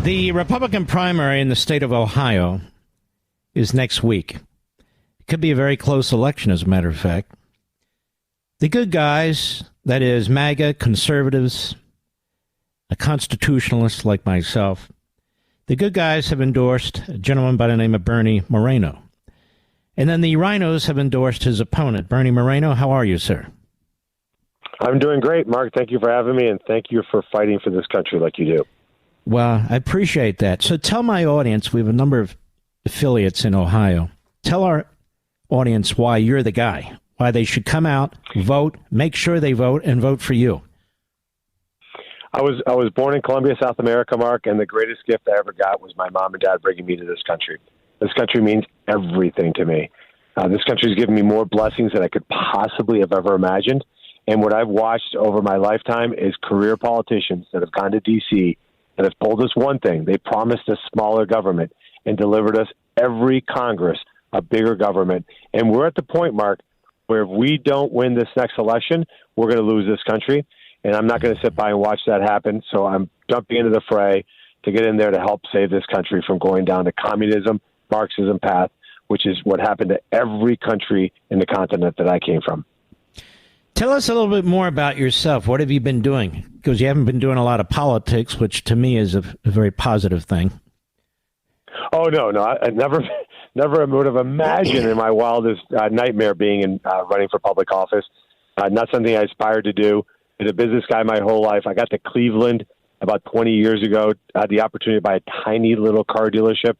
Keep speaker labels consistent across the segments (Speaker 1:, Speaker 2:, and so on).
Speaker 1: The Republican primary in the state of Ohio is next week. It could be a very close election, as a matter of fact. The good guys, that is MAGA, conservatives, a constitutionalist like myself, the good guys have endorsed a gentleman by the name of Bernie Moreno. And then the RINOs have endorsed his opponent, Bernie Moreno. How are you, sir?
Speaker 2: I'm doing great, Mark. Thank you for having me, and thank you for fighting for this country like you do.
Speaker 1: Well, I appreciate that. So tell my audience, we have a number of affiliates in Ohio. Tell our audience why you're the guy, why they should come out, vote, make sure they vote, and vote for you.
Speaker 2: I was born in Colombia, South America, Mark, and the greatest gift I ever got was my mom and dad bringing me to this country. This country means everything to me. This country has given me more blessings than I could possibly have ever imagined. And what I've watched over my lifetime is career politicians that have gone to D.C. that have told us one thing. They promised us smaller government and delivered us every Congress a bigger government. And we're at the point, Mark, where if we don't win this next election, we're going to lose this country. And I'm not going to sit by and watch that happen. So I'm jumping into the fray to get in there to help save this country from going down the communism, Marxism path, which is what happened to every country in the continent that I came from.
Speaker 1: Tell us a little bit more about yourself. What have you been doing? Because you haven't been doing a lot of politics, which to me is a very positive thing.
Speaker 2: Oh, no. I never would have imagined in my wildest nightmare being in running for public office. Not something I aspired to do. Been a business guy my whole life. I got to Cleveland about 20 years ago. I had the opportunity to buy a tiny little car dealership.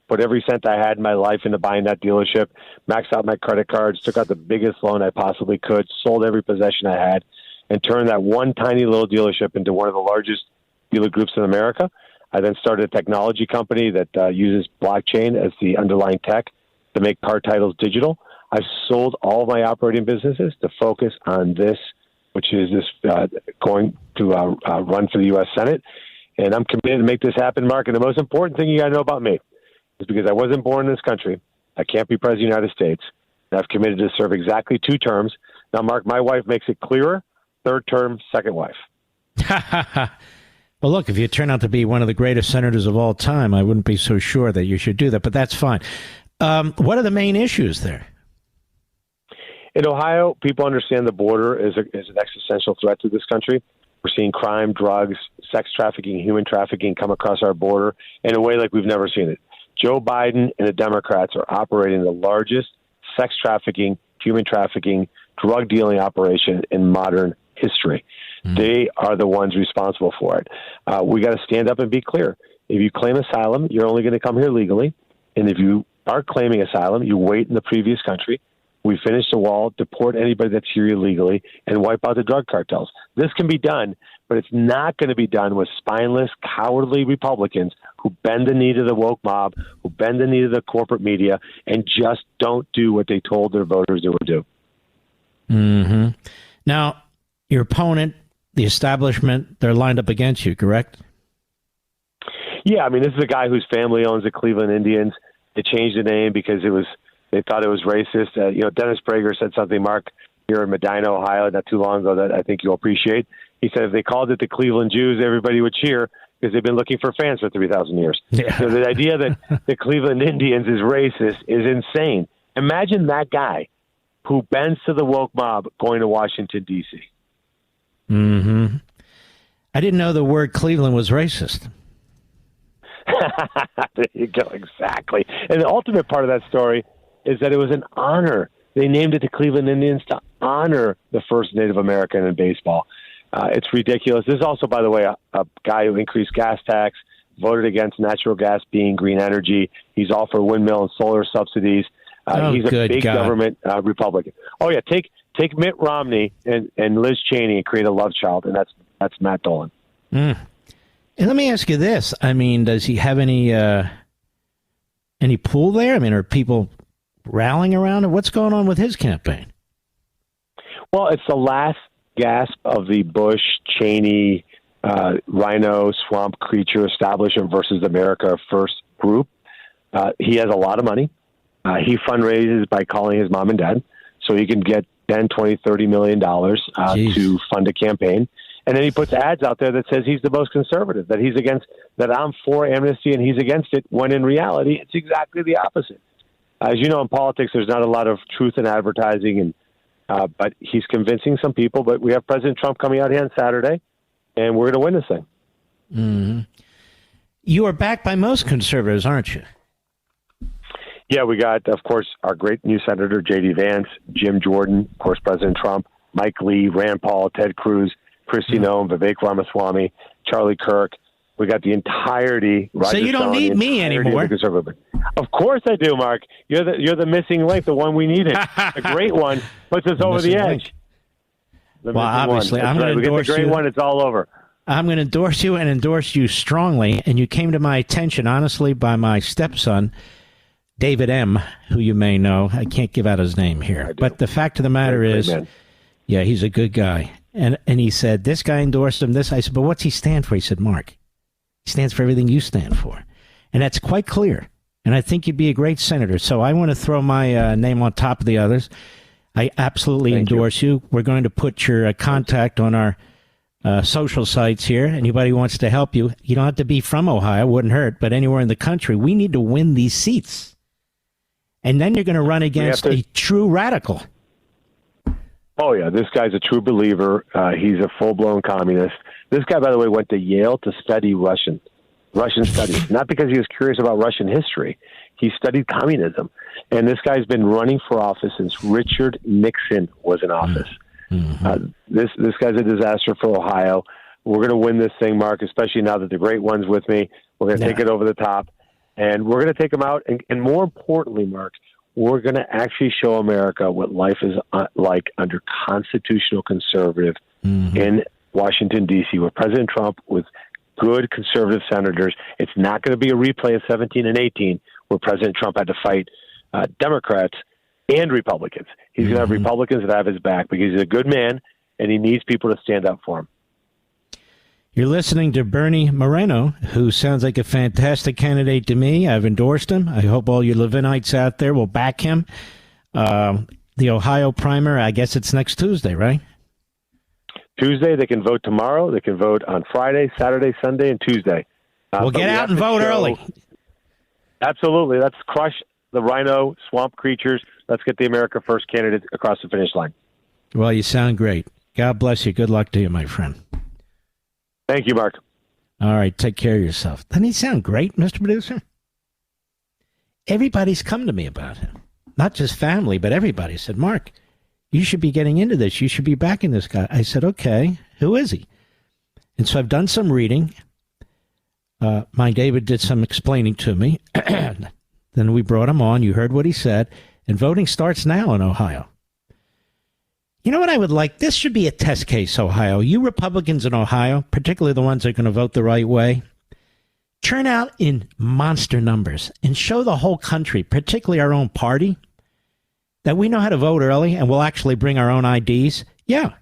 Speaker 2: Put every cent I had in my life into buying that dealership, maxed out my credit cards, took out the biggest loan I possibly could, sold every possession I had, and turned that one tiny little dealership into one of the largest dealer groups in America. I then started a technology company that uses blockchain as the underlying tech to make car titles digital. I've sold all of my operating businesses to focus on this, which is this going to run for the U.S. Senate. And I'm committed to make this happen, Mark. And the most important thing you got to know about me is because I wasn't born in this country, I can't be president of the United States, and I've committed to serve exactly 2 terms. Now, Mark, my wife makes it clearer. 3rd term, second wife.
Speaker 1: Well, look, if you turn out to be one of the greatest senators of all time, I wouldn't be so sure that you should do that, but that's fine. What are the main issues there?
Speaker 2: In Ohio, people understand the border is an existential threat to this country. We're seeing crime, drugs, sex trafficking, human trafficking come across our border in a way like we've never seen it. Joe Biden and the Democrats are operating the largest sex trafficking, human trafficking, drug dealing operation in modern history. They are the ones responsible for it. We got to stand up and be clear. If you claim asylum, you're only going to come here legally. And if you are claiming asylum, you wait in the previous country. We finish the wall, deport anybody that's here illegally, and wipe out the drug cartels. This can be done, but it's not going to be done with spineless, cowardly Republicans who bend the knee to the woke mob, who bend the knee to the corporate media, and just don't do what they told their voters they would do.
Speaker 1: Mm-hmm. Now, your opponent, the establishment, they're lined up against you, correct?
Speaker 2: Yeah, I mean, this is a guy whose family owns the Cleveland Indians. They changed the name because they thought it was racist. Dennis Prager said something, Mark, here in Medina, Ohio, not too long ago that I think you'll appreciate. He said if they called it the Cleveland Jews, everybody would cheer because they've been looking for fans for 3,000 years. Yeah. So the idea that the Cleveland Indians is racist is insane. Imagine that guy who bends to the woke mob going to Washington, D.C.
Speaker 1: Mm-hmm. I didn't know the word Cleveland was racist.
Speaker 2: There you go, exactly. And the ultimate part of that story is that it was an honor. They named it the Cleveland Indians to honor the first Native American in baseball. It's ridiculous. This is also, by the way, a guy who increased gas tax, voted against natural gas being green energy. He's all for windmill and solar subsidies. He's a big government Republican. Oh, yeah, take Mitt Romney and Liz Cheney and create a love child, and that's Matt Dolan.
Speaker 1: Mm. And let me ask you this. I mean, does he have any pull there? I mean, are people rallying around him? What's going on with his campaign?
Speaker 2: Well, it's the last gasp of the Bush, Cheney, RINO, swamp creature establishment versus America First group. He has a lot of money. He fundraises by calling his mom and dad, so he can get $10, $20, $30 million to fund a campaign. And then he puts ads out there that says he's the most conservative, that I'm for amnesty and he's against it, when in reality, it's exactly the opposite. As you know, in politics, there's not a lot of truth in advertising, but he's convincing some people. But we have President Trump coming out here on Saturday, and we're going to win this thing.
Speaker 1: Mm-hmm. You are backed by most conservatives, aren't you?
Speaker 2: Yeah, we got, of course, our great new Senator J.D. Vance, Jim Jordan, of course, President Trump, Mike Lee, Rand Paul, Ted Cruz, Kristi Noem, Vivek Ramaswamy, Charlie Kirk. We got the entirety. Roger
Speaker 1: So you don't
Speaker 2: Stone,
Speaker 1: need me anymore.
Speaker 2: Of course I do, Mark. You're the missing link, the one we needed. The great one puts us over the edge.
Speaker 1: Well, obviously, I'm going to endorse you.
Speaker 2: We get the great one, it's all over.
Speaker 1: I'm going to endorse you and endorse you strongly. And you came to my attention, honestly, by my stepson, David M., who you may know. I can't give out his name here. But the fact of the matter is, yeah, he's a good guy. And he said, this guy endorsed him. I said, but what's he stand for? He said, Mark, he stands for everything you stand for. And that's quite clear. And I think you'd be a great senator. So I want to throw my name on top of the others. I absolutely endorse you. We're going to put your contact on our social sites here. Anybody who wants to help you, you don't have to be from Ohio, wouldn't hurt, but anywhere in the country, we need to win these seats. And then you're going to run against a true radical.
Speaker 2: Oh, yeah, this guy's a true believer. He's a full-blown communist. This guy, by the way, went to Yale to study Russian studies, not because he was curious about Russian history. He studied communism. And this guy's been running for office since Richard Nixon was in office. Mm-hmm. This guy's a disaster for Ohio. We're going to win this thing, Mark, especially now that the great one's with me. We're going to take it over the top, and we're going to take them out. And more importantly, Mark, we're going to actually show America what life is like under constitutional conservative in Washington, D.C., with President Trump, with good conservative senators. It's not going to be a replay of 17 and 18 where President Trump had to fight Democrats and Republicans. He's going to have Republicans that have his back because he's a good man and he needs people to stand up for him.
Speaker 1: You're listening to Bernie Moreno, who sounds like a fantastic candidate to me. I've endorsed him. I hope all you Levinites out there will back him. The Ohio primer, I guess it's next Tuesday, right?
Speaker 2: Tuesday. They can vote tomorrow. They can vote on Friday, Saturday, Sunday, and Tuesday.
Speaker 1: Well, get out and vote early.
Speaker 2: Absolutely. Let's crush the RINO swamp creatures. Let's get the America First candidate across the finish line. Well,
Speaker 1: you sound great. God bless you. Good luck to you, my friend.
Speaker 2: Thank you, Mark.
Speaker 1: All right. Take care of yourself. Doesn't he sound great, Mr. Producer? Everybody's come to me about him. Not just family, but everybody said, Mark, you should be getting into this. You should be backing this guy. I said, okay, who is he? And so I've done some reading. My David did some explaining to me. Then we brought him on. You heard what he said. And voting starts now in Ohio. You know what I would like? This should be a test case, Ohio. You Republicans in Ohio, particularly the ones that are going to vote the right way, turn out in monster numbers and show the whole country, particularly our own party, that we know how to vote early and we'll actually bring our own IDs. Yeah.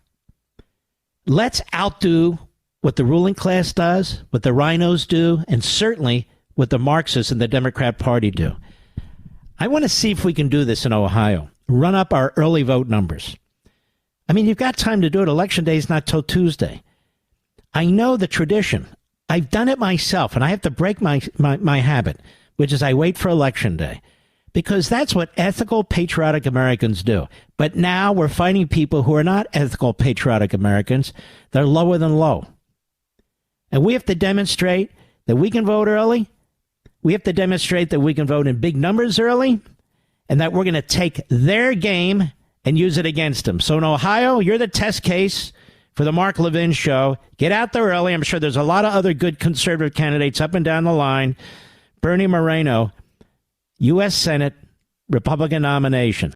Speaker 1: Let's outdo what the ruling class does, what the RINOs do, and certainly what the Marxists and the Democrat Party do. I want to see if we can do this in Ohio. Run up our early vote numbers. I mean, you've got time to do it. Election day is not till Tuesday. I know the tradition. I've done it myself, and I have to break my habit, which is I wait for Election day, because that's what ethical, patriotic Americans do. But now we're fighting people who are not ethical, patriotic Americans. They're lower than low. And we have to demonstrate that we can vote early. We have to demonstrate that we can vote in big numbers early, and that we're going to take their game and use it against them. So in Ohio, you're the test case for the Mark Levin show. Get out there early. I'm sure there's a lot of other good conservative candidates up and down the line. Bernie Moreno, U.S. Senate, Republican nomination.